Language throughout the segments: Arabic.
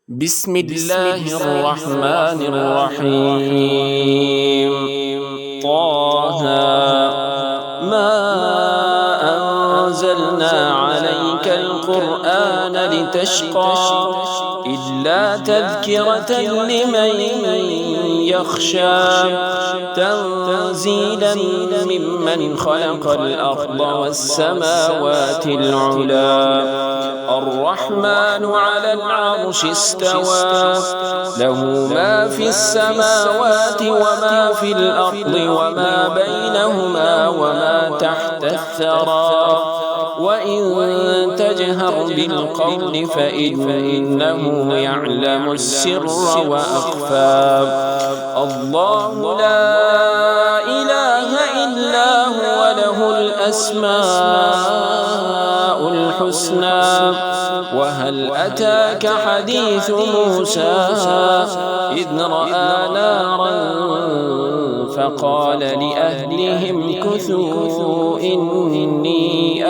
بسم الله الرحمن الرحيم. طه ما أنزلنا عليك القرآن لتشقى إلا تذكرة لمن يخشى تنزيلا ممن خلق الأرض والسماوات العلى الرحمن على العرش استوى له ما في السماوات وما في الأرض وما بينهما وما تحت الثرى وإن تجهر بالقول فإنه يعلم السر وأخفى الله لا إله إلا هو له الأسماء الحسنى وهل أتاك حديث موسى إذ رأى نارا فقال لأهلهم كثوا إني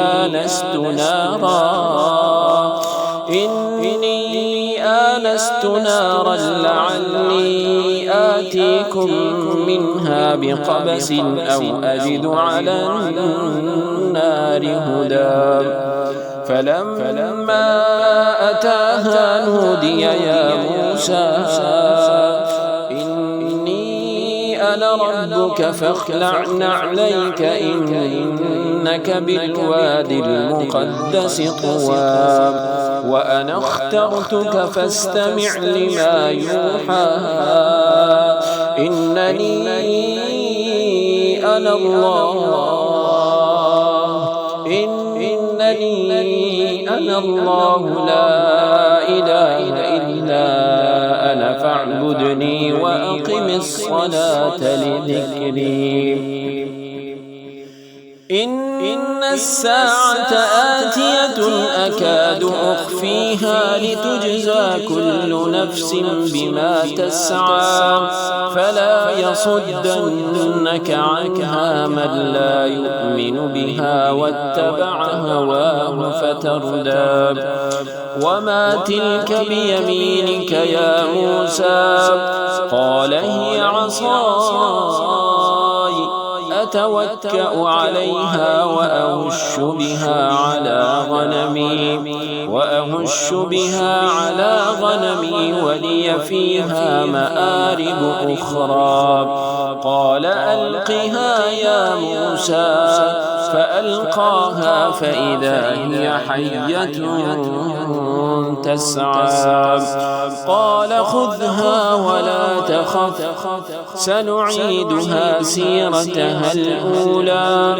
آنست نارا لعلي آتيكم منها بقبس أو أجد على النار هدى فلما أتاها نودي يا موسى إني أنا ربك فاخلع نعليك إنك بالوادي المقدس طوى وأنا اخترتك فاستمع لما يوحى إنني أنا الله لا إله إلا أنا فاعبدني وأقم الصلاة لذكري إن الساعة آتية أكاد أخفيها لتجزى كل نفس بما تسعى فلا يصدنك عنها من لا يؤمن بها واتبع هواه فتردى وما تلك بيمينك يا موسى قال هي عصاي أتوكأ عليها وأهش بها على غنمي ولي فيها مآرب أخرى قال ألقها يا موسى فألقاها فإذا هي حية تسعى قال خذها ولا تخف سنعيدها سيرتها الأولى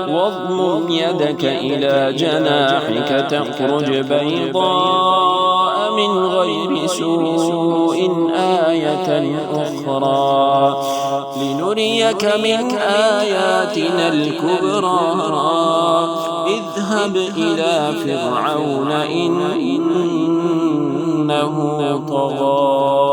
واضمم يدك إلى جناحك تخرج بيضاء من غير سوء آية أخرى لنريك من آياتنا الكبرى اذهب إلى فرعون إنه طغى